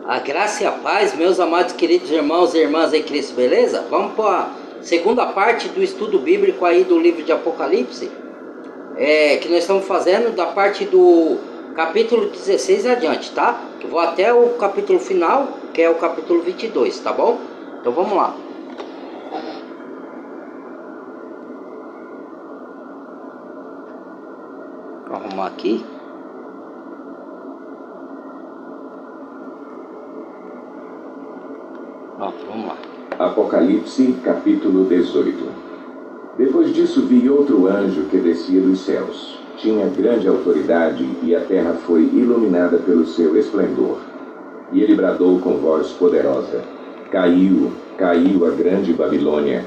A graça e a paz, meus amados queridos irmãos e irmãs em Cristo, beleza? Vamos para a segunda parte do estudo bíblico aí do livro de Apocalipse, que nós estamos fazendo da parte do capítulo 16 adiante, tá? Eu vou até o capítulo final, que é o capítulo 22, tá bom? Então vamos lá. Vou arrumar aqui. Vamos lá. Apocalipse, capítulo 18. Depois disso vi outro anjo que descia dos céus. Tinha grande autoridade e a terra foi iluminada pelo seu esplendor. E ele bradou com voz poderosa: Caiu, caiu a grande Babilônia.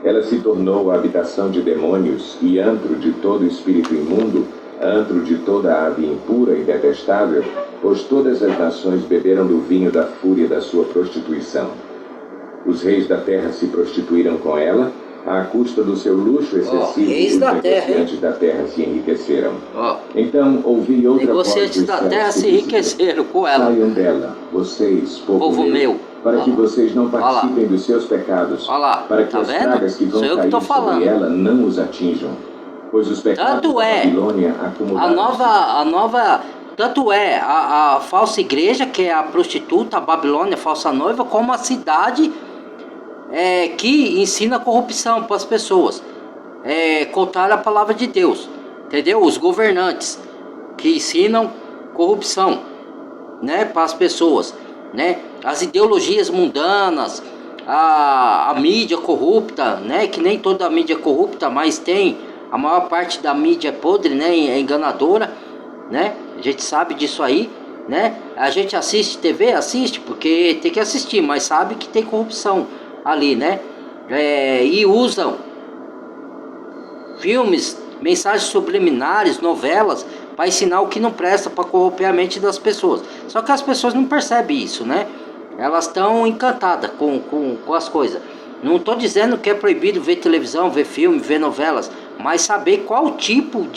Ela se tornou a habitação de demônios e antro de todo espírito imundo, antro de toda ave impura e detestável, pois todas as nações beberam do vinho da fúria da sua prostituição. Os reis da terra se prostituíram com ela, à custa do seu luxo excessivo, reis da os negociantes da terra se enriqueceram. Então ouvi outra voz dos negociantes da terra se enriqueceram com ela. Saiam dela, vocês, povo meu, para que vocês não participem dos seus pecados, para que as pragas que vão cair sobre ela não os atinjam. Pois os pecados da Babilônia acumularam. Tanto é a falsa igreja, que é a prostituta, a Babilônia, a falsa noiva, como a cidade que ensina corrupção para as pessoas, contar a palavra de Deus, entendeu? Os governantes que ensinam corrupção, né, para as pessoas, né? As ideologias mundanas, a mídia corrupta, né? Que nem toda a mídia é corrupta, mas tem a maior parte da mídia é podre, né? É enganadora, né? A gente sabe disso aí, né? A gente assiste TV, assiste porque tem que assistir, mas sabe que tem corrupção ali, né? E usam filmes, mensagens subliminares, novelas, para ensinar o que não presta, para corromper a mente das pessoas. Só que as pessoas não percebem isso, né? Elas estão encantadas com as coisas. Não estou dizendo que é proibido ver televisão, ver filme, ver novelas, mas saber qual tipo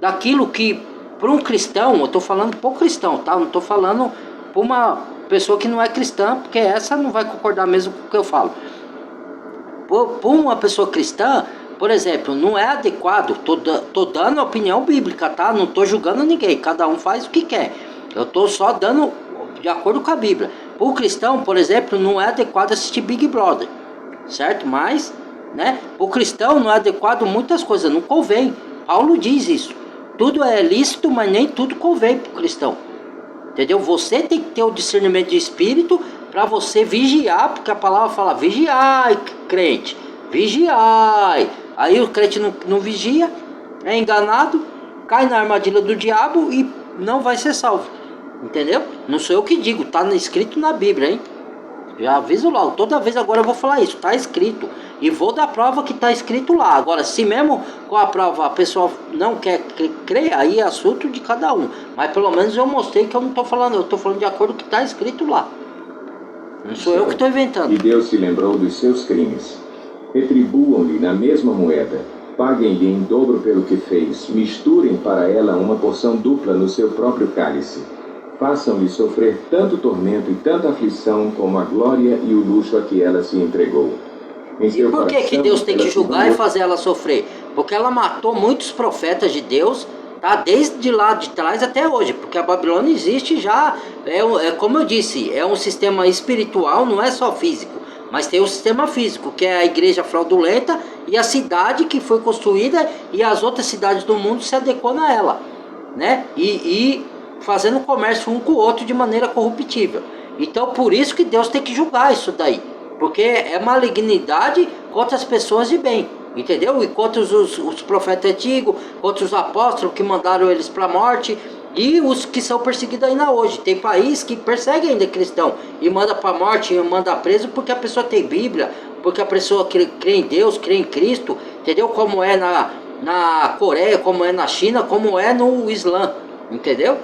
daquilo que, para um cristão, eu estou falando para o cristão, tá? Não estou falando para uma pessoa que não é cristã, porque essa não vai concordar mesmo com o que eu falo. Para uma pessoa cristã, por exemplo, não é adequado, tô dando opinião bíblica, tá? Não estou julgando ninguém, cada um faz o que quer. Eu estou só dando de acordo com a Bíblia. Para o cristão, por exemplo, não é adequado assistir Big Brother, certo? Mas, né? Para o cristão não é adequado muitas coisas, não convém. Paulo diz isso. Tudo é lícito, mas nem tudo convém para o cristão. Entendeu? Você tem que ter o discernimento de espírito para você vigiar, porque a palavra fala: vigiai, crente, vigiai. Aí o crente não vigia, é enganado, cai na armadilha do diabo e não vai ser salvo. Entendeu? Não sou eu que digo, tá escrito na Bíblia, hein? Já aviso logo, toda vez agora eu vou falar isso, tá escrito. E vou dar prova que tá escrito lá. Agora, se mesmo com a prova a pessoa não quer crer, aí é assunto de cada um. Mas pelo menos eu mostrei que eu não tô falando, eu tô falando de acordo com o que tá escrito lá. Não sou eu que tô inventando. E Deus se lembrou dos seus crimes. Retribuam-lhe na mesma moeda. Paguem-lhe em dobro pelo que fez. Misturem para ela uma porção dupla no seu próprio cálice. Façam-lhe sofrer tanto tormento e tanta aflição como a glória e o luxo a que ela se entregou. E por que Deus tem que julgar e fazer ela sofrer? Porque ela matou muitos profetas de Deus, tá? Desde lá de trás até hoje. Porque a Babilônia existe já, como eu disse, é um sistema espiritual, não é só físico. Mas tem o sistema físico, que é a igreja fraudulenta e a cidade que foi construída e as outras cidades do mundo se adequando a ela, né? E fazendo comércio um com o outro de maneira corruptível. Então por isso que Deus tem que julgar isso daí. Porque é malignidade contra as pessoas de bem, entendeu? E contra os profetas antigos, contra os apóstolos que mandaram eles para a morte, e os que são perseguidos ainda hoje. Tem país que persegue ainda cristão e manda para a morte, e manda preso porque a pessoa tem Bíblia, porque a pessoa crê em Deus, crê em Cristo, entendeu? Como é na Coreia, como é na China, como é no Islã, entendeu?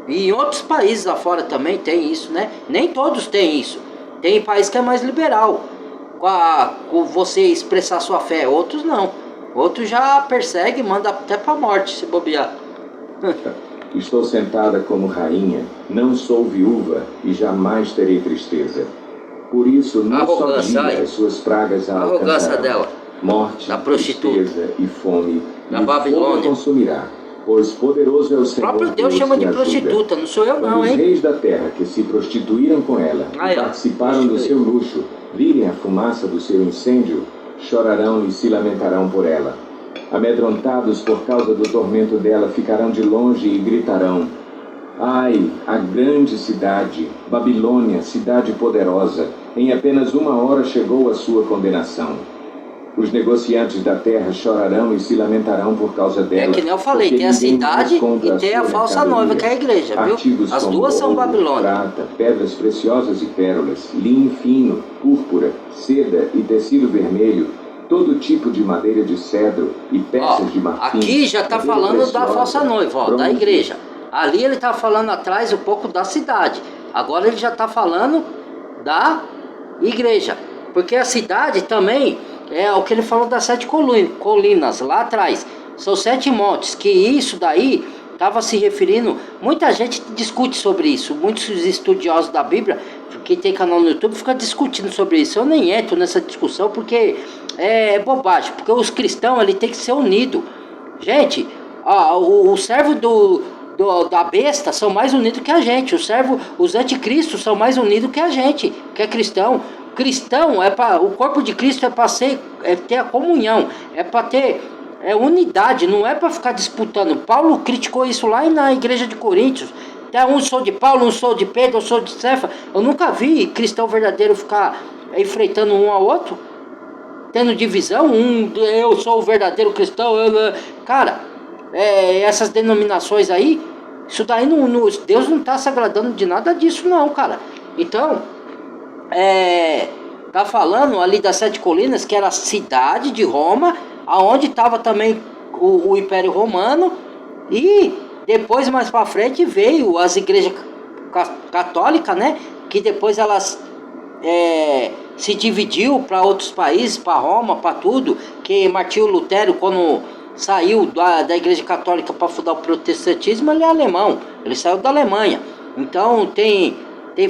E em outros países lá fora também tem isso, né? Nem todos têm isso. Tem país que é mais liberal com você expressar sua fé, outros não. Outros já perseguem, manda até pra morte se bobear. Estou sentada como rainha, não sou viúva e jamais terei tristeza. Por isso, não só dia as suas pragas a alcançarão. Dela. Morte, Da prostituta. tristeza e fome, Da e Babilônia. fogo consumirá. Pois poderoso é o O Senhor próprio Deus Deus chama que de ajuda. prostituta, não sou eu Quando não, os hein? reis da terra que se prostituíram com ela Aí, e ó, participaram do seu luxo, virem a fumaça do seu incêndio, chorarão e se lamentarão por ela. Amedrontados por causa do tormento dela, ficarão de longe e gritarão: ai, a grande cidade, Babilônia, cidade poderosa, em apenas 1 hora chegou a sua condenação. Os negociantes da terra chorarão e se lamentarão por causa dela. É que nem eu falei, tem a cidade e tem a falsa noiva, que é a igreja, viu? As duas são Babilônia. Prata, pedras preciosas e pérolas, linho fino, púrpura, seda e tecido vermelho, todo tipo de madeira de cedro e peças de marfim. Aqui já está falando da falsa noiva, ó, da igreja. Ali ele está falando atrás um pouco da cidade. Agora ele já está falando da igreja. Porque a cidade também é o que ele falou das 7 colinas lá atrás. São 7 montes, que isso daí estava se referindo. Muita gente discute sobre isso. Muitos estudiosos da Bíblia, quem tem canal no YouTube, fica discutindo sobre isso. Eu nem entro nessa discussão porque é bobagem. Porque os cristãos ele tem que ser unido. Gente, o servo da besta são mais unidos que a gente. Os anticristos são mais unidos que a gente, que é cristão. Cristão o corpo de Cristo é para ter a comunhão, é para ter unidade, não é para ficar disputando. Paulo criticou isso lá na igreja de Coríntios. Até um sou de Paulo, um sou de Pedro, um sou de Cefa. Eu nunca vi cristão verdadeiro ficar enfrentando um ao outro, tendo divisão. Eu sou o verdadeiro cristão. Cara, essas denominações aí, isso daí Deus não está se agradando de nada disso não, cara. Então tá falando ali das 7 colinas, que era a cidade de Roma, aonde estava também o Império Romano, e depois mais para frente veio as igrejas católicas, né, que depois elas se dividiu para outros países, para Roma, para tudo, que Martinho Lutero, quando saiu da igreja católica para fundar o protestantismo, ele é alemão, ele saiu da Alemanha. Então tem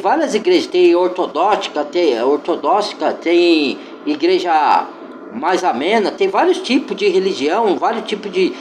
várias igrejas, tem ortodoxa, tem igreja mais amena, tem vários tipos de religião, vários tipos de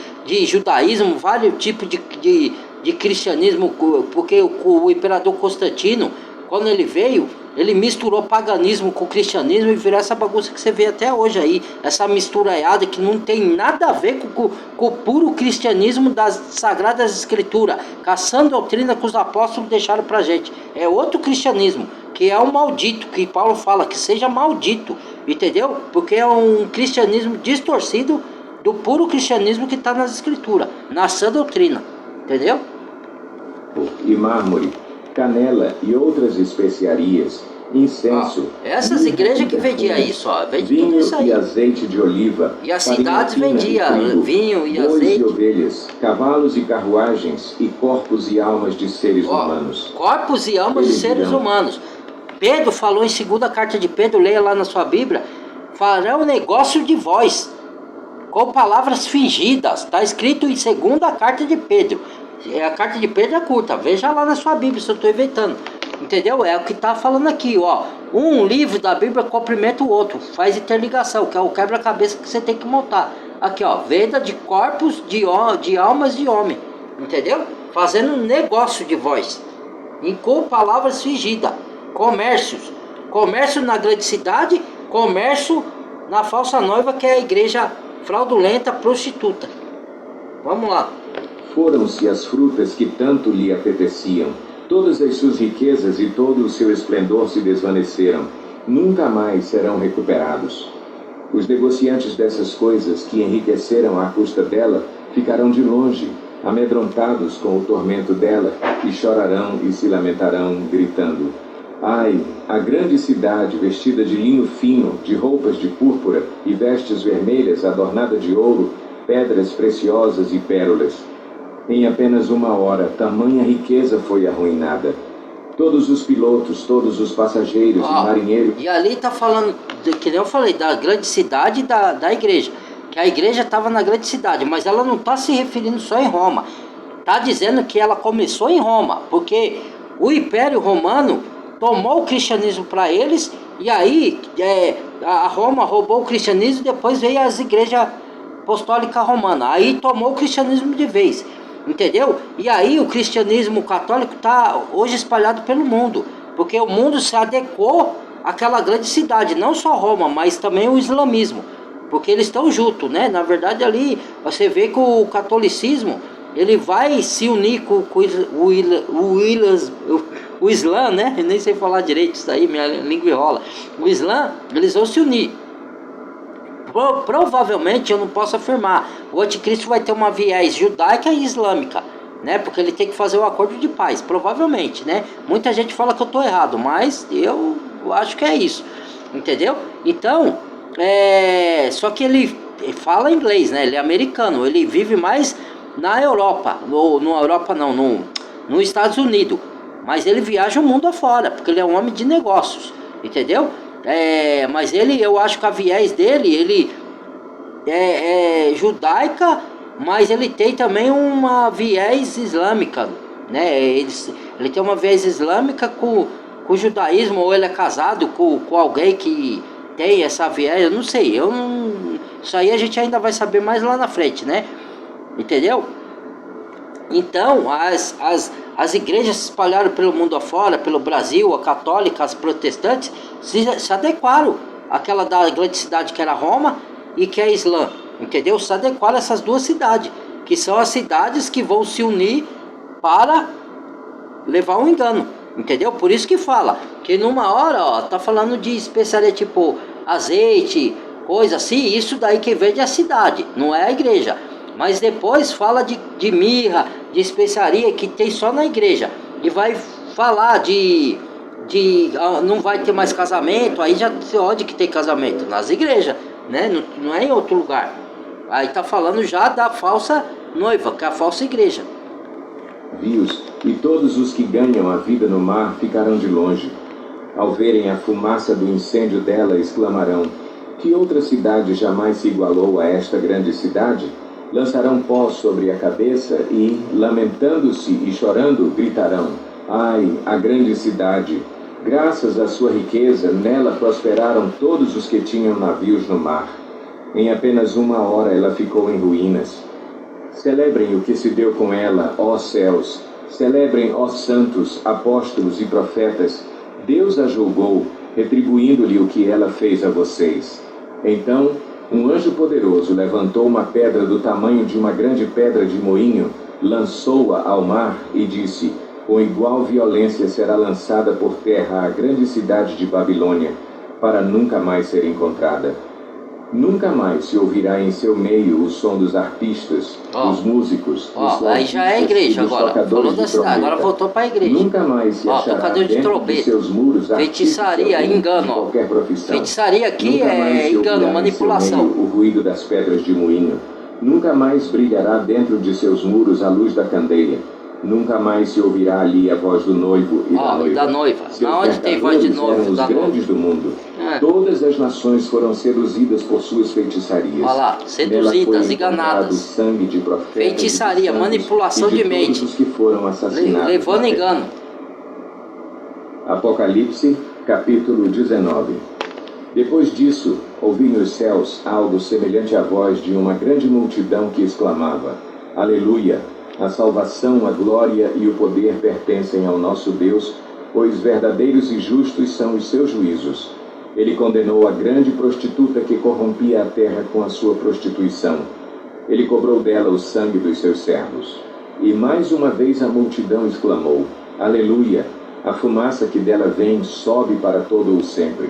judaísmo, vários tipos de cristianismo, porque o imperador Constantino, quando ele veio, ele misturou paganismo com cristianismo e virou essa bagunça que você vê até hoje aí, essa misturaiada que não tem nada a ver com o puro cristianismo das Sagradas Escrituras, com a sã doutrina que os apóstolos deixaram pra gente. É outro cristianismo, que é o maldito, que Paulo fala, que seja maldito, entendeu? Porque é um cristianismo distorcido do puro cristianismo que está nas Escrituras, na sã doutrina, entendeu? E mármore, canela e outras especiarias, incenso. Essas igrejas que vendiam isso, vendiam tudo isso aí. E azeite de oliva. E as cidades vendiam vinho e azeite. E ovelhas, cavalos e carruagens, e corpos e almas de seres humanos. Corpos e almas de seres humanos. Pedro falou em 2ª carta de Pedro, leia lá na sua Bíblia, farão negócio de vós, com palavras fingidas. Está escrito em 2ª carta de Pedro. A carta de Pedro é curta, veja lá na sua Bíblia, se eu estou inventando. Entendeu? É o que está falando aqui, ó. Um livro da Bíblia complementa o outro, faz interligação, que é o quebra-cabeça que você tem que montar. Aqui, ó, venda de corpos, de almas de homem. Entendeu? Fazendo um negócio de vós. E com palavras fingidas. Comércios. Comércio na grande cidade, comércio na falsa noiva, que é a igreja fraudulenta, prostituta. Vamos lá. Foram-se as frutas que tanto lhe apeteciam. Todas as suas riquezas e todo o seu esplendor se desvaneceram. Nunca mais serão recuperados. Os negociantes dessas coisas que enriqueceram à custa dela ficarão de longe, amedrontados com o tormento dela, e chorarão e se lamentarão, gritando: ai, a grande cidade vestida de linho fino, de roupas de púrpura e vestes vermelhas adornada de ouro, pedras preciosas e pérolas. Em apenas 1 hora, tamanha riqueza foi arruinada. Todos os pilotos, todos os passageiros e marinheiros... E ali está falando, que nem eu falei, da grande cidade da igreja. Que a igreja estava na grande cidade, mas ela não está se referindo só em Roma. Está dizendo que ela começou em Roma, porque o Império Romano tomou o cristianismo para eles, e aí a Roma roubou o cristianismo, e depois veio as igrejas apostólicas romanas, aí tomou o cristianismo de vez, entendeu? E aí o cristianismo católico está hoje espalhado pelo mundo, porque o mundo se adequou àquela grande cidade, não só Roma, mas também o islamismo, porque eles estão juntos, né? Na verdade ali você vê que o catolicismo ele vai se unir com o Islã, né? Eu nem sei falar direito isso aí, minha língua enrola. O Islã, eles vão se unir. Provavelmente, eu não posso afirmar, o anticristo vai ter uma viés judaica e islâmica, né? Porque ele tem que fazer o acordo de paz, provavelmente, né? Muita gente fala que eu estou errado, mas eu acho que é isso, entendeu? Então, só que ele fala inglês, né? Ele é americano, ele vive mais na Europa, na Europa não, nos Estados Unidos, mas ele viaja o mundo afora, porque ele é um homem de negócios, entendeu? Mas eu acho que a viés dele, ele é judaica, mas ele tem também uma viés islâmica, né? Ele tem uma viés islâmica com o judaísmo, ou ele é casado com alguém que tem essa viés, eu não sei, isso aí a gente ainda vai saber mais lá na frente, né? Entendeu? Então, as igrejas se espalharam pelo mundo afora, pelo Brasil, a católica, as protestantes, se adequaram àquela da grande cidade que era Roma e que é Islã, entendeu? Se adequaram a essas duas cidades, que são as cidades que vão se unir para levar um engano, entendeu? Por isso que fala, que numa hora, ó, tá falando de especiaria tipo azeite, coisa assim, isso daí que vende a cidade, não é a igreja. Mas depois fala de mirra, de especiaria que tem só na igreja. E vai falar não vai ter mais casamento, aí já onde que tem casamento? Nas igrejas, né? Não é em outro lugar. Aí tá falando já da falsa noiva, que é a falsa igreja. Vi-os, e todos os que ganham a vida no mar ficarão de longe. Ao verem a fumaça do incêndio dela, exclamarão: que outra cidade jamais se igualou a esta grande cidade? Lançarão pó sobre a cabeça e, lamentando-se e chorando, gritarão: ai, a grande cidade! Graças à sua riqueza, nela prosperaram todos os que tinham navios no mar. Em apenas 1 hora ela ficou em ruínas. Celebrem o que se deu com ela, ó céus! Celebrem, ó santos, apóstolos e profetas! Deus a julgou, retribuindo-lhe o que ela fez a vocês. Então, um anjo poderoso levantou uma pedra do tamanho de uma grande pedra de moinho, lançou-a ao mar e disse: com igual violência será lançada por terra a grande cidade de Babilônia, para nunca mais ser encontrada. Nunca mais se ouvirá em seu meio o som dos arpistas, dos músicos, dos aí já é a igreja agora, falou da cidade, agora voltou para a igreja. Nunca mais se achará dentro de seus muros feitiçaria, engano, de qualquer profissão. Feitiçaria aqui Nunca é engano, manipulação. O ruído das pedras de moinho. Nunca mais brilhará dentro de seus muros a luz da candeia. Nunca mais se ouvirá ali a voz do noivo e da noiva. Onde tem voz de noivo, da noiva? Os grandes do mundo. Todas as nações foram seduzidas por suas feitiçarias. Olha lá, seduzidas, enganadas. Sangue de profetas, feitiçaria, manipulação de mente. Todos os que foram assassinados. Levando engano. Apocalipse, capítulo 19. Depois disso, ouvi nos céus algo semelhante à voz de uma grande multidão que exclamava: Aleluia! A salvação, a glória e o poder pertencem ao nosso Deus, pois verdadeiros e justos são os seus juízos. Ele condenou a grande prostituta que corrompia a terra com a sua prostituição. Ele cobrou dela o sangue dos seus servos. E mais uma vez a multidão exclamou: Aleluia! A fumaça que dela vem sobe para todo o sempre.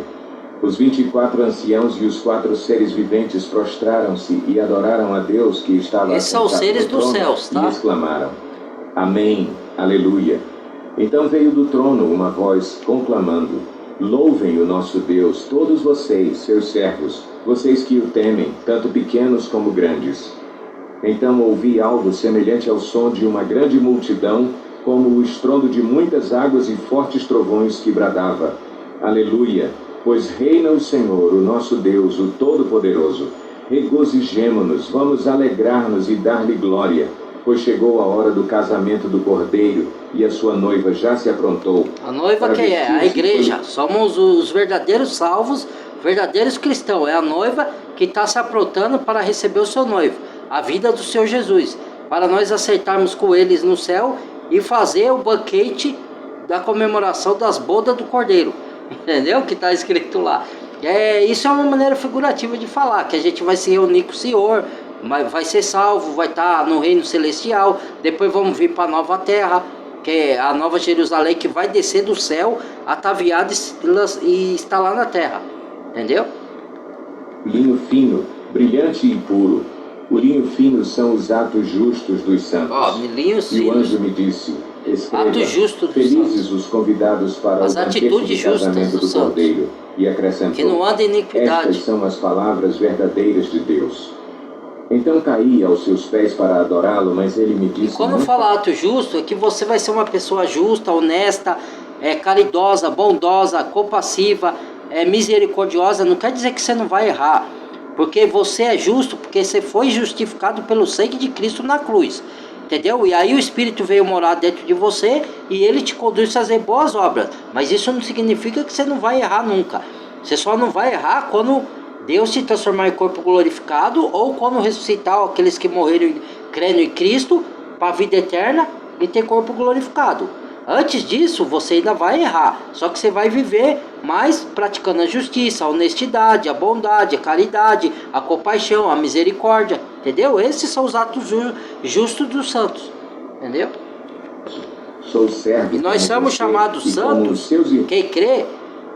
Os 24 anciãos e os 4 seres viventes prostraram-se e adoraram a Deus que estava Esses são os seres dos céus, tá? E exclamaram: Amém, aleluia. Então veio do trono uma voz conclamando: Louvem o nosso Deus, todos vocês, seus servos, vocês que o temem, tanto pequenos como grandes. Então ouvi algo semelhante ao som de uma grande multidão, como o estrondo de muitas águas e fortes trovões que bradava: Aleluia! Pois reina o Senhor, o nosso Deus, o Todo-Poderoso. Regozijemo-nos, vamos alegrar-nos e dar-lhe glória, pois chegou a hora do casamento do Cordeiro, e a sua noiva já se aprontou. A noiva quem é? A igreja. Somos os verdadeiros salvos, verdadeiros cristãos. É a noiva que está se aprontando para receber o seu noivo, a vida do Senhor Jesus, para nós aceitarmos com eles no céu e fazer o banquete da comemoração das bodas do Cordeiro. Entendeu? Que está escrito lá. Isso é uma maneira figurativa de falar, que a gente vai se reunir com o Senhor, vai ser salvo, vai estar no reino celestial, depois vamos vir para a nova terra, que é a nova Jerusalém, que vai descer do céu, ataviada e está lá na terra. Entendeu? Linho fino, brilhante e puro. O linho fino são os atos justos dos santos. E o anjo me disse: escreva, felizes os convidados para o banquete de casamento do Cordeiro. E acrescentou: que não anda em iniquidade. Estas são as palavras verdadeiras de Deus. Então caí aos seus pés para adorá-lo, mas ele me disse... E quando fala ato justo, é que você vai ser uma pessoa justa, honesta, caridosa, bondosa, compassiva, misericordiosa. Não quer dizer que você não vai errar, porque você é justo, porque você foi justificado pelo sangue de Cristo na cruz. Entendeu? E aí o Espírito veio morar dentro de você e ele te conduz a fazer boas obras. Mas isso não significa que você não vai errar nunca. Você só não vai errar quando Deus te transformar em corpo glorificado, ou quando ressuscitar aqueles que morreram crendo em Cristo para a vida eterna e ter corpo glorificado. Antes disso, você ainda vai errar. Só que você vai viver mais praticando a justiça, a honestidade, a bondade, a caridade, a compaixão, a misericórdia. Entendeu? Esses são os atos justos dos santos. Entendeu? Sou servo. E nós somos chamados santos, quem crê,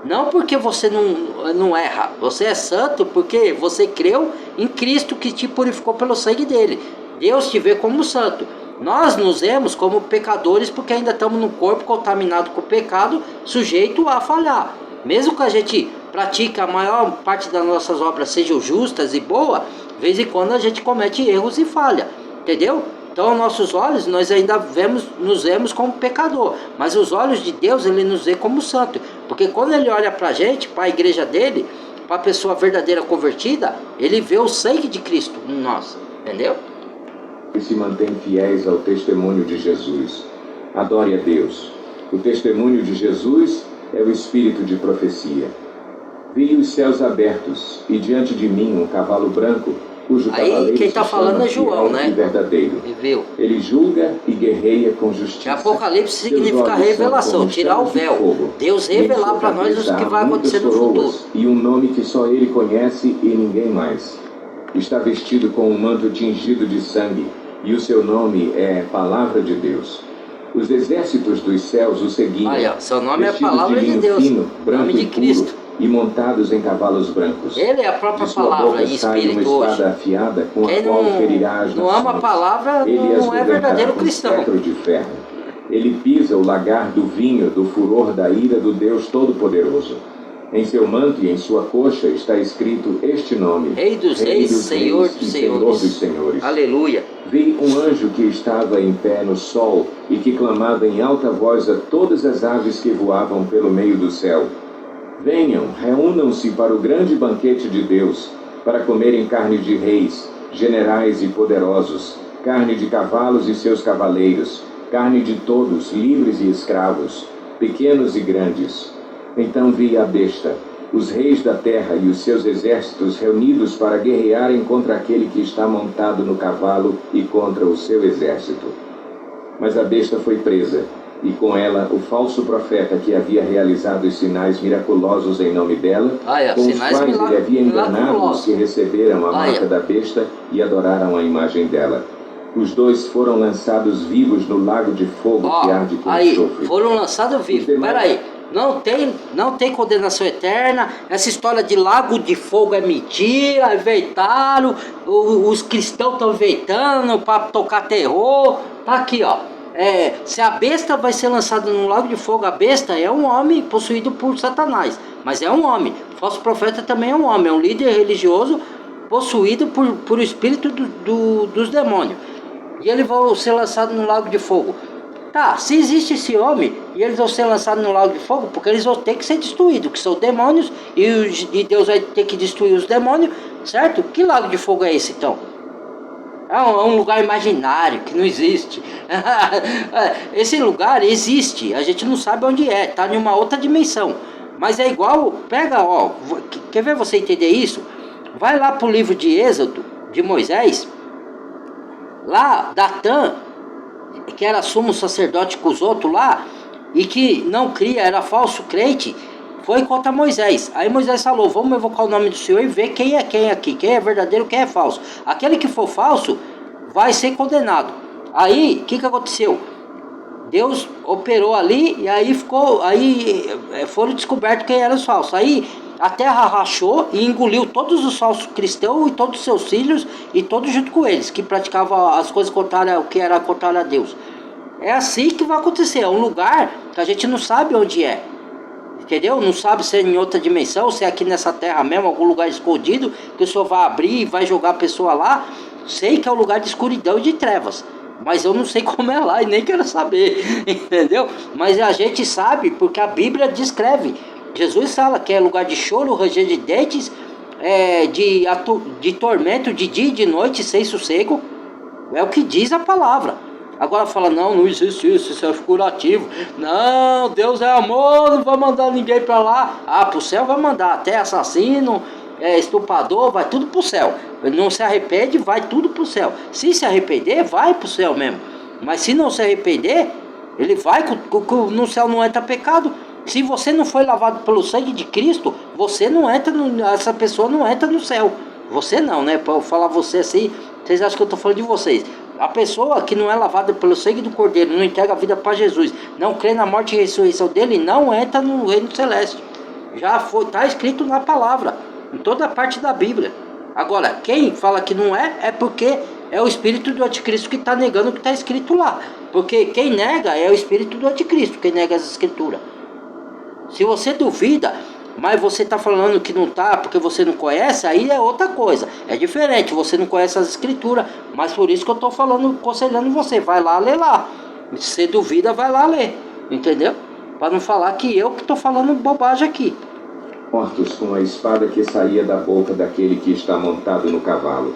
não porque você não erra. Você é santo porque você creu em Cristo que te purificou pelo sangue dele. Deus te vê como santo. Nós nos vemos como pecadores porque ainda estamos no corpo contaminado com o pecado, sujeito a falhar. Mesmo que a gente pratique a maior parte das nossas obras sejam justas e boas, de vez em quando a gente comete erros e falha. Entendeu? Então, aos nossos olhos, nós ainda nos vemos como pecador. Mas os olhos de Deus, ele nos vê como santo. Porque quando ele olha para a gente, para a igreja dele, para a pessoa verdadeira convertida, ele vê o sangue de Cristo em nós. Entendeu? E se mantém fiéis ao testemunho de Jesus. Adore a Deus. O testemunho de Jesus é o espírito de profecia. Vi os céus abertos, e diante de mim um cavalo branco, cujo cavaleiro quem está falando é João, né? Verdadeiro. Ele julga e guerreia com justiça. Que Apocalipse significa revelação, tirar o véu. Deus revelar para nós o que vai acontecer no futuro. E um nome que só ele conhece e ninguém mais. Está vestido com um manto tingido de sangue, e o seu nome é Palavra de Deus. Os exércitos dos céus o seguiam. Olha, seu nome é a Palavra de Deus, fino, branco nome de Cristo. Puro, e montados em cavalos brancos. Ele é a própria palavra em espírito hoje. Afiada, com quem a qual ferirá as não ama a palavra não é verdadeiro cristão. De ferro. Ele pisa o lagar do vinho do furor da ira do Deus Todo-Poderoso. Em seu manto e em sua coxa está escrito este nome: Rei dos Reis, Senhor dos Senhores. Aleluia. Vi um anjo que estava em pé no sol e que clamava em alta voz a todas as aves que voavam pelo meio do céu: venham, reúnam-se para o grande banquete de Deus, para comerem carne de reis, generais e poderosos, carne de cavalos e seus cavaleiros, carne de todos, livres e escravos, pequenos e grandes. Então vi a besta, os reis da terra e os seus exércitos reunidos para guerrearem contra aquele que está montado no cavalo e contra o seu exército. Mas a besta foi presa, e com ela o falso profeta que havia realizado os sinais miraculosos em nome dela, com os quais ele havia enganado os que receberam a marca da besta e adoraram a imagem dela. Os dois foram lançados vivos no lago de fogo que arde com enxofre. Foram lançados vivos. Peraí. Não tem condenação eterna. Essa história de lago de fogo é mentira, inventaram. Os cristãos estão inventando para tocar terror. Tá aqui, ó. Se a besta vai ser lançada no lago de fogo, a besta é um homem possuído por Satanás. Mas é um homem. O falso profeta também é um homem. É um líder religioso possuído por o espírito dos demônios. E ele vai ser lançado no lago de fogo. Tá, se existe esse homem e eles vão ser lançados no lago de fogo, porque eles vão ter que ser destruídos, que são demônios, e Deus vai ter que destruir os demônios, certo? Que lago de fogo é esse então? É um lugar imaginário, que não existe. Esse lugar existe, a gente não sabe onde é, tá em uma outra dimensão. Mas é igual, pega, ó, quer ver você entender isso? Vai lá pro livro de Êxodo, de Moisés. Lá, Datã, que era sumo sacerdote com os outros lá, e que não cria, era falso crente, foi contra Moisés. Aí Moisés falou, vamos evocar o nome do Senhor e ver quem é quem aqui, quem é verdadeiro, quem é falso. Aquele que for falso vai ser condenado. Aí, o que aconteceu? Deus operou ali e aí foram descobertos quem eram os falsos. Aí a terra rachou e engoliu todos os falsos cristãos e todos os seus filhos e todos junto com eles, que praticavam as coisas contrárias, o que era contrário a Deus. É assim que vai acontecer, é um lugar que a gente não sabe onde é. Entendeu? Não sabe se é em outra dimensão, se é aqui nessa terra mesmo, algum lugar escondido, que o Senhor vai abrir e vai jogar a pessoa lá. Sei que é um lugar de escuridão e de trevas, mas eu não sei como é lá e nem quero saber, entendeu? Mas a gente sabe porque a Bíblia descreve. Jesus fala que é lugar de choro, ranger de dentes, de tormento de dia e de noite sem sossego. É o que diz a palavra. Agora fala, não existe isso é figurativo. Não, Deus é amor, não vai mandar ninguém para lá. Ah, pro céu vai mandar, até assassino, estuprador, vai tudo pro céu. Não se arrepende, vai tudo pro céu. Se arrepender, vai pro céu mesmo. Mas se não se arrepender, ele vai, no céu não entra pecado. Se você não foi lavado pelo sangue de Cristo, você não entra, essa pessoa não entra no céu. Você não, né? Para eu falar você assim, vocês acham que eu estou falando de vocês. A pessoa que não é lavada pelo sangue do Cordeiro, não entrega a vida para Jesus, não crê na morte e ressurreição dele, não entra no reino celeste. Já está escrito na palavra, em toda parte da Bíblia. Agora, quem fala que não é porque é o espírito do anticristo que está negando o que está escrito lá. Porque quem nega é o espírito do anticristo, quem nega as escrituras. Se você duvida, mas você está falando que não está porque você não conhece, aí é outra coisa. É diferente, você não conhece as escrituras, mas por isso que eu estou falando, aconselhando você. Vai lá, lê lá. Se você duvida, vai lá ler. Entendeu? Para não falar que eu que estou falando bobagem aqui. Mortos com a espada que saía da boca daquele que está montado no cavalo.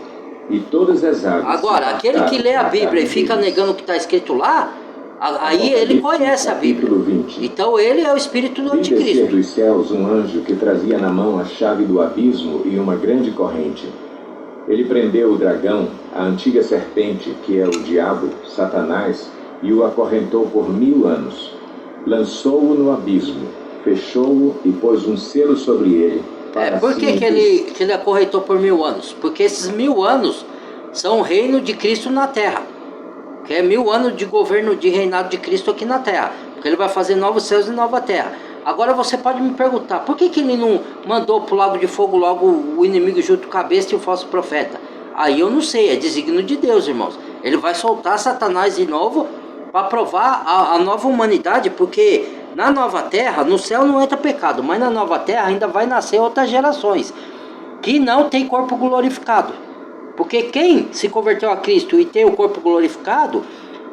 E todas as aves. Agora, aquele que lê a Bíblia e fica negando o que está escrito lá, aí ele conhece a Bíblia. 20. Então ele é o espírito do Vi descer anticristo. dos céus um anjo que trazia na mão a chave do abismo e uma grande corrente. Ele prendeu o dragão, a antiga serpente, que é o diabo, Satanás, e o acorrentou por 1000 anos. Lançou-o no abismo, fechou-o e pôs um selo sobre ele. Por que ele acorrentou por 1000 anos? Porque esses 1000 anos são o reino de Cristo na terra. Que é 1000 anos de governo, de reinado de Cristo aqui na terra. Porque ele vai fazer novos céus e nova terra. Agora você pode me perguntar, por que ele não mandou pro lago de fogo logo o inimigo junto com a besta e o falso profeta? Aí eu não sei, é desígnio de Deus, irmãos. Ele vai soltar Satanás de novo para provar a nova humanidade, porque na nova terra, no céu não entra pecado, mas na nova terra ainda vai nascer outras gerações que não tem corpo glorificado. Porque quem se converteu a Cristo e tem o corpo glorificado,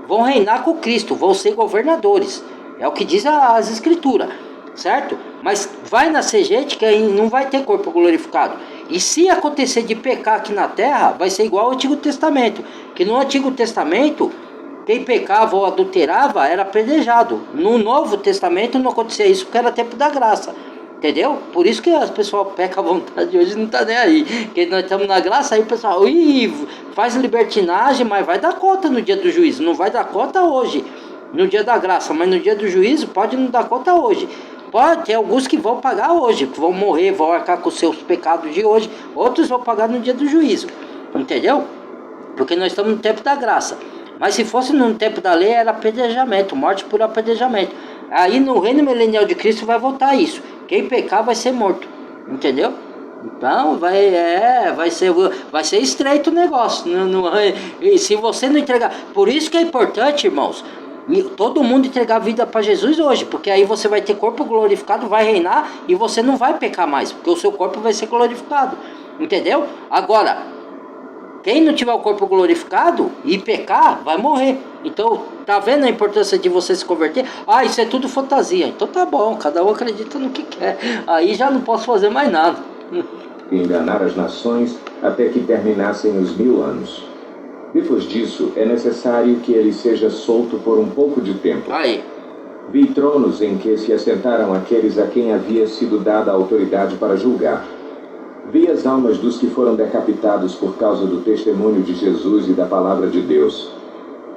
vão reinar com Cristo, vão ser governadores. É o que diz as escrituras, certo? Mas vai nascer gente que não vai ter corpo glorificado. E se acontecer de pecar aqui na terra, vai ser igual ao Antigo Testamento. Que no Antigo Testamento, quem pecava ou adulterava era apedrejado. No Novo Testamento não acontecia isso porque era tempo da graça. Entendeu? Por isso que as pessoas pecam à vontade hoje, não tá nem aí. Porque nós estamos na graça, aí o pessoal faz libertinagem, mas vai dar conta no dia do juízo. Não vai dar conta hoje, no dia da graça, mas no dia do juízo pode não dar conta hoje. Pode ter alguns que vão pagar hoje, que vão morrer, vão arcar com os seus pecados de hoje. Outros vão pagar no dia do juízo. Entendeu? Porque nós estamos no tempo da graça. Mas se fosse no tempo da lei, era apedrejamento, morte por apedrejamento. Aí no reino milenial de Cristo vai voltar isso. Quem pecar vai ser morto, entendeu? Então vai ser estreito o negócio. E se você não entregar, por isso que é importante, irmãos, todo mundo entregar a vida para Jesus hoje, porque aí você vai ter corpo glorificado, vai reinar e você não vai pecar mais, porque o seu corpo vai ser glorificado, entendeu? Agora, quem não tiver o corpo glorificado e pecar, vai morrer. Então, tá vendo a importância de você se converter? Isso é tudo fantasia. Então tá bom, cada um acredita no que quer. Aí já não posso fazer mais nada. Enganar as nações até que terminassem os 1000 anos. Depois disso, é necessário que ele seja solto por um pouco de tempo. Aí. Vi tronos em que se assentaram aqueles a quem havia sido dada a autoridade para julgar. Vi as almas dos que foram decapitados por causa do testemunho de Jesus e da palavra de Deus.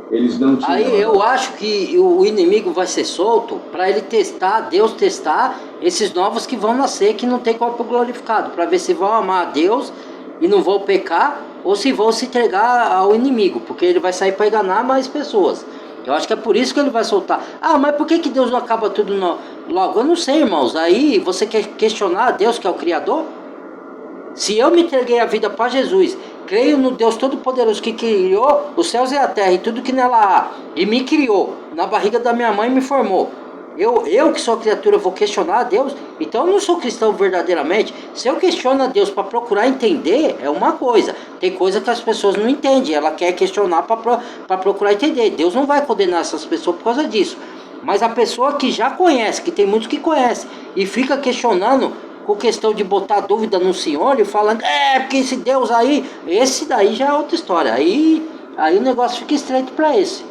Eles não tinham... Aí eu acho que o inimigo vai ser solto para ele testar, Deus testar esses novos que vão nascer, que não tem corpo glorificado, para ver se vão amar a Deus e não vão pecar, ou se vão se entregar ao inimigo, porque ele vai sair para enganar mais pessoas. Eu acho que é por isso que ele vai soltar. Ah, mas por que Deus não acaba tudo logo? Eu não sei, irmãos. Aí você quer questionar a Deus, que é o Criador? Se eu me entreguei a vida para Jesus, creio no Deus Todo-Poderoso que criou os céus e a terra e tudo que nela há, e me criou, na barriga da minha mãe me formou. Eu que sou criatura vou questionar a Deus? Então eu não sou cristão verdadeiramente. Se eu questiono a Deus para procurar entender, é uma coisa. Tem coisa que as pessoas não entendem. Ela quer questionar para procurar entender. Deus não vai condenar essas pessoas por causa disso. Mas a pessoa que já conhece, que tem muitos que conhecem, e fica questionando com questão de botar dúvida no Senhor e falando, porque esse Deus aí, esse daí já é outra história. Aí o negócio fica estreito para esse.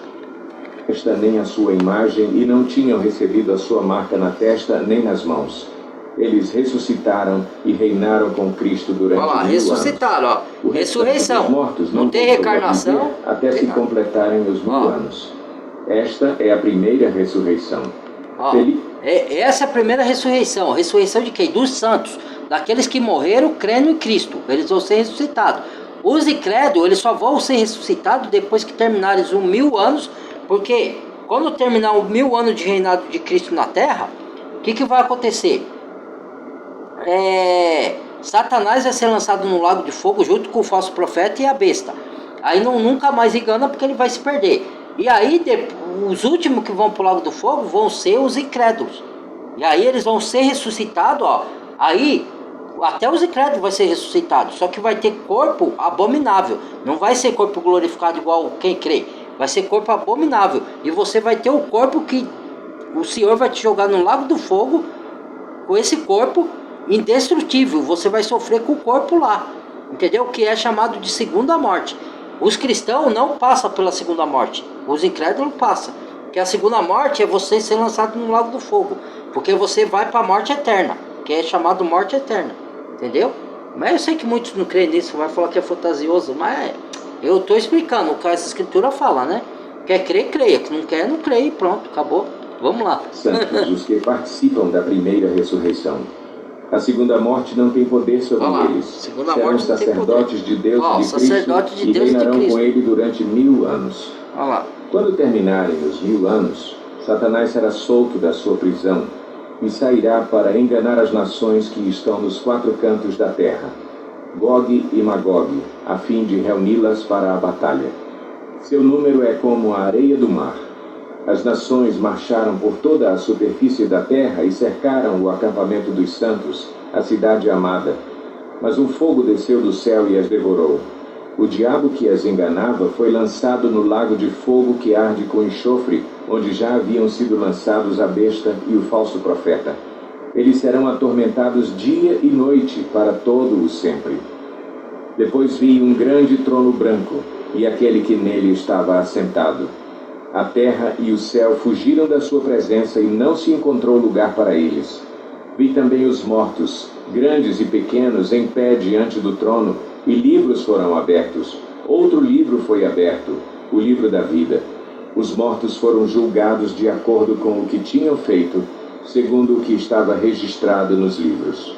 Nem a sua imagem, e não tinham recebido a sua marca na testa nem nas mãos. Eles ressuscitaram e reinaram com Cristo durante 1000 anos. Ressuscitaram, ó. Ressurreição. Mortos não tem reencarnação. Até se completarem os 1000 anos. Esta é a primeira ressurreição. Essa é a primeira ressurreição. Ressurreição de quem? Dos santos. Daqueles que morreram crendo em Cristo. Eles vão ser ressuscitados. Os incrédulos, eles só vão ser ressuscitados depois que terminarem os 1000 anos. Porque quando terminar os 1000 anos de reinado de Cristo na Terra, o que vai acontecer? Satanás vai ser lançado no lago de fogo junto com o falso profeta e a besta. Aí nunca mais engana, porque ele vai se perder. E aí os últimos que vão para o lago do fogo vão ser os incrédulos. E aí eles vão ser ressuscitados, ó. Aí até os incrédulos vão ser ressuscitados. Só que vai ter corpo abominável. Não vai ser corpo glorificado igual quem crê. Vai ser corpo abominável. E você vai ter o corpo que o Senhor vai te jogar no lago do fogo. Com esse corpo indestrutível. Você vai sofrer com o corpo lá. Entendeu? Que é chamado de segunda morte. Os cristãos não passam pela segunda morte. Os incrédulos passam. Que a segunda morte é você ser lançado no lago do fogo. Porque você vai para a morte eterna. Que é chamado morte eterna. Entendeu? Mas eu sei que muitos não creem nisso. Vai falar que é fantasioso. Mas eu estou explicando o que essa escritura fala, né? Quer crer, creia. Que não quer, não creia. Pronto, acabou. Vamos lá. Santos, os que participam da primeira ressurreição. A segunda morte não tem poder sobre eles. Segunda serão morte sacerdotes de Deus e de Cristo e reinarão com ele durante 1000 anos. Olha lá. Quando terminarem os 1000 anos, Satanás será solto da sua prisão e sairá para enganar as nações que estão nos 4 cantos da terra, Gog e Magog, a fim de reuni-las para a batalha. Seu número é como a areia do mar. As nações marcharam por toda a superfície da terra e cercaram o acampamento dos santos, a cidade amada. Mas um fogo desceu do céu e as devorou. O diabo que as enganava foi lançado no lago de fogo que arde com enxofre, onde já haviam sido lançados a besta e o falso profeta. Eles serão atormentados dia e noite para todo o sempre. Depois vi um grande trono branco, e aquele que nele estava assentado. A terra e o céu fugiram da sua presença e não se encontrou lugar para eles. Vi também os mortos, grandes e pequenos, em pé diante do trono, e livros foram abertos. Outro livro foi aberto, o livro da vida. Os mortos foram julgados de acordo com o que tinham feito, segundo o que estava registrado nos livros.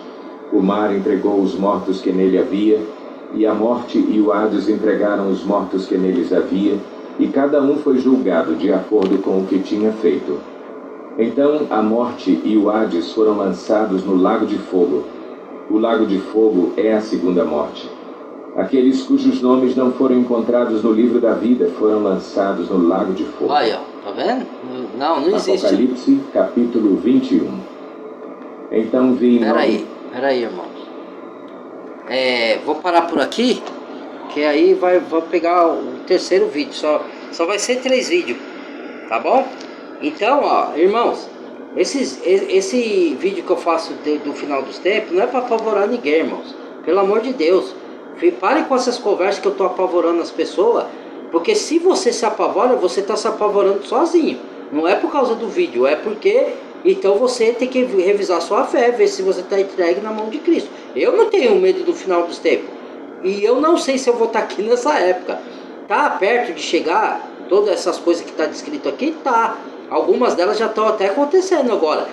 O mar entregou os mortos que nele havia, e a morte e o Hades entregaram os mortos que neles havia, e cada um foi julgado de acordo com o que tinha feito. Então a morte e o Hades foram lançados no lago de fogo. O lago de fogo é a segunda morte. Aqueles cujos nomes não foram encontrados no livro da vida foram lançados no lago de fogo. Olha, tá vendo? Não existe. Apocalipse, capítulo 21. Então vi... Peraí, irmãos. Vou parar por aqui, que aí vou pegar o terceiro vídeo. Só vai ser 3 vídeos, tá bom? Então, ó, irmãos, esse vídeo que eu faço do final dos tempos não é para apavorar ninguém, irmãos. Pelo amor de Deus. Parem com essas conversas que eu tô apavorando as pessoas. Porque se você se apavora, você está se apavorando sozinho. Não é por causa do vídeo, é porque... Então você tem que revisar sua fé, ver se você está entregue na mão de Cristo. Eu não tenho medo do final dos tempos. E eu não sei se eu vou estar aqui nessa época. Tá perto de chegar todas essas coisas que está descrito aqui? Tá. Algumas delas já estão até acontecendo agora.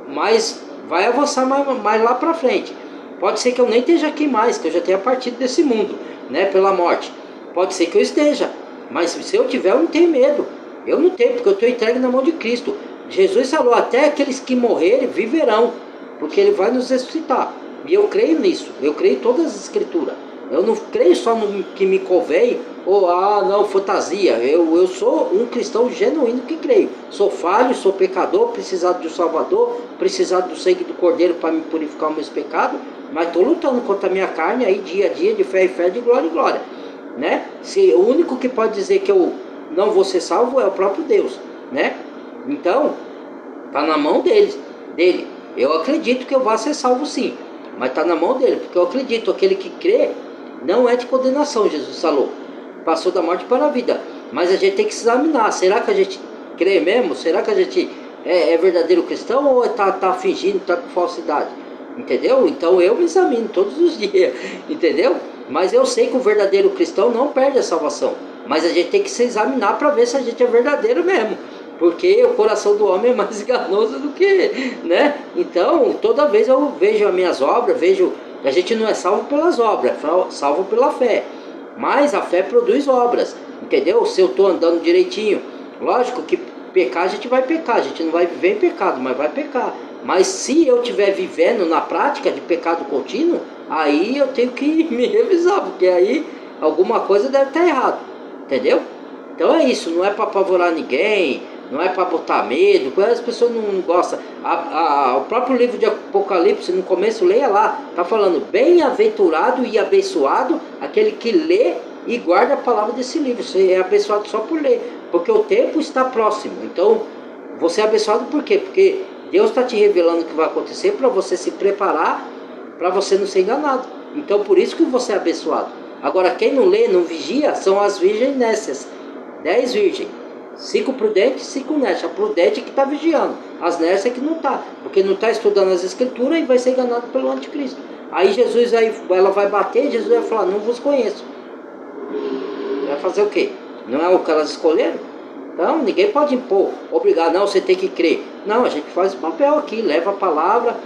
Mas vai avançar mais lá para frente. Pode ser que eu nem esteja aqui mais, que eu já tenha partido desse mundo, né, pela morte. Pode ser que eu esteja. Mas se eu tiver, eu não tenho medo. Eu não tenho, porque eu estou entregue na mão de Cristo. Jesus falou, até aqueles que morrerem viverão, porque Ele vai nos ressuscitar. E eu creio nisso, eu creio em todas as escrituras. Eu não creio só no que me convém, ou não, fantasia. Eu sou um cristão genuíno que creio. Sou falho, sou pecador, precisado de um Salvador, precisado do sangue do Cordeiro para me purificar os meus pecados, mas estou lutando contra a minha carne aí dia a dia, de fé em fé, de glória em glória, né? O único que pode dizer que eu não vou ser salvo é o próprio Deus, né? Então, tá na mão dele. Eu acredito que eu vá ser salvo sim, mas tá na mão dele, porque eu acredito, aquele que crê não é de condenação, Jesus falou. Passou da morte para a vida. Mas a gente tem que se examinar. Será que a gente crê mesmo? Será que a gente é verdadeiro cristão ou tá fingindo, tá com falsidade? Entendeu? Então eu me examino todos os dias, entendeu? Mas eu sei que o verdadeiro cristão não perde a salvação. Mas a gente tem que se examinar para ver se a gente é verdadeiro mesmo. Porque o coração do homem é mais enganoso do que, né? Então, toda vez eu vejo as minhas obras, vejo... A gente não é salvo pelas obras, é salvo pela fé. Mas a fé produz obras, entendeu? Se eu estou andando direitinho, lógico que pecar a gente vai pecar, a gente não vai viver em pecado, mas vai pecar. Mas se eu estiver vivendo na prática de pecado contínuo, aí eu tenho que me revisar, porque aí alguma coisa deve estar errado, entendeu? Então é isso, não é para apavorar ninguém, não é para botar medo, porque as pessoas não gostam. O próprio livro de Apocalipse, no começo, leia lá, está falando, bem-aventurado e abençoado aquele que lê e guarda a palavra desse livro. Você é abençoado só por ler, porque o tempo está próximo. Então, você é abençoado por quê? Porque Deus está te revelando o que vai acontecer para você se preparar, para você não ser enganado. Então, por isso que você é abençoado. Agora, quem não lê, não vigia, são as virgens nécias. 10 virgens. 5 prudentes, 5 nécias. A prudente é que está vigiando. As nécias é que não está. Porque não está estudando as escrituras e vai ser enganado pelo anticristo. Aí Jesus, ela vai bater, Jesus vai falar, não vos conheço. Vai fazer o quê? Não é o que elas escolheram? Então, ninguém pode impor, obrigar, não, você tem que crer. Não, a gente faz o papel aqui, leva a palavra,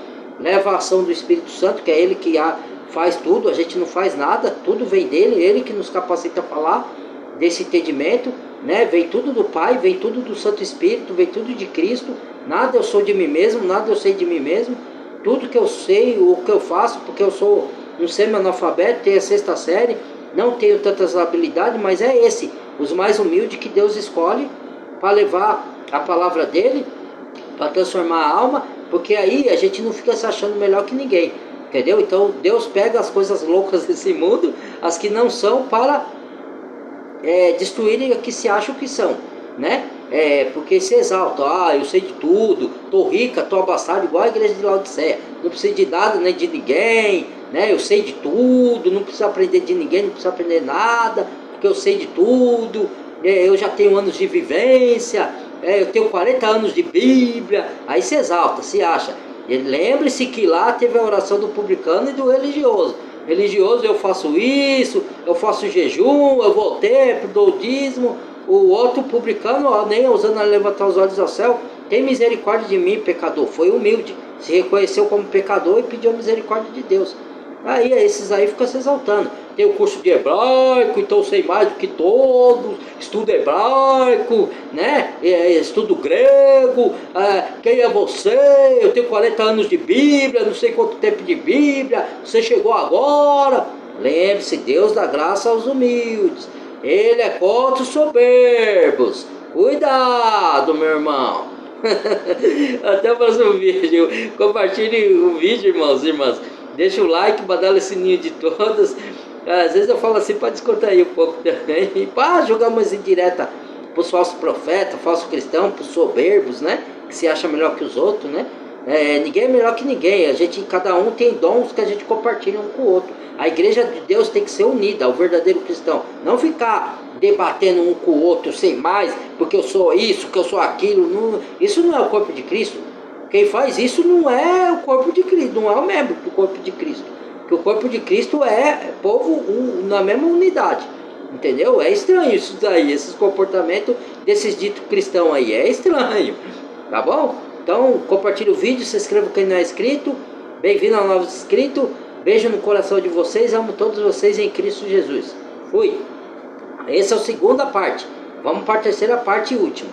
leva a ação do Espírito Santo, que é Ele que faz tudo, a gente não faz nada, tudo vem dele, Ele que nos capacita a falar desse entendimento, né? Vem tudo do Pai, vem tudo do Santo Espírito, vem tudo de Cristo, nada eu sou de mim mesmo, nada eu sei de mim mesmo, tudo que eu sei, o que eu faço, porque eu sou um semi-analfabeto, tenho a 6ª série, não tenho tantas habilidades, mas é esse, os mais humildes que Deus escolhe para levar a palavra dele, para transformar a alma, porque aí a gente não fica se achando melhor que ninguém, entendeu? Então Deus pega as coisas loucas desse mundo, as que não são, para destruírem as que se acham que são, né? Porque se exalta, eu sei de tudo, tô rica, tô abastada, igual a igreja de Laodiceia, não preciso de nada nem de ninguém, né? Eu sei de tudo, não preciso aprender de ninguém, não preciso aprender nada, porque eu sei de tudo, eu já tenho anos de vivência, eu tenho 40 anos de Bíblia. Aí se exalta, se acha. Lembre-se que lá teve a oração do publicano e do religioso. Religioso, eu faço isso, eu faço jejum, eu vou ao templo, dou dízimo. O outro publicano, nem ousando levantar os olhos ao céu, tem misericórdia de mim, pecador. Foi humilde, se reconheceu como pecador e pediu a misericórdia de Deus. Aí esses aí ficam se exaltando. Tem o curso de hebraico, então eu sei mais do que todos, estudo hebraico, né? Estudo grego, quem é você? Eu tenho 40 anos de Bíblia, não sei quanto tempo de Bíblia, você chegou agora. Lembre-se, Deus dá graça aos humildes, Ele é contra os soberbos. Cuidado, meu irmão. Até o próximo vídeo. Compartilhe o vídeo, irmãos e irmãs. Deixa o like, badala esse ninho de todas. Às vezes eu falo assim para descontrair um pouco também. E para jogar umas indireta para os falsos profetas, falsos cristãos, para os soberbos, né? Que se acha melhor que os outros, né? Ninguém é melhor que ninguém. Cada um tem dons que a gente compartilha um com o outro. A igreja de Deus tem que ser unida, o verdadeiro cristão. Não ficar debatendo um com o outro sem mais, porque eu sou isso, que eu sou aquilo. Não, isso não é o corpo de Cristo. Quem faz isso não é o corpo de Cristo, não é o membro do corpo de Cristo. Porque o corpo de Cristo é povo na mesma unidade. Entendeu? É estranho isso daí, esses comportamentos desses ditos cristãos aí. É estranho. Tá bom? Então, compartilhe o vídeo, se inscreva quem não é inscrito. Bem-vindo ao novo inscrito. Beijo no coração de vocês. Amo todos vocês em Cristo Jesus. Fui. Essa é a segunda parte. Vamos para a terceira parte e última.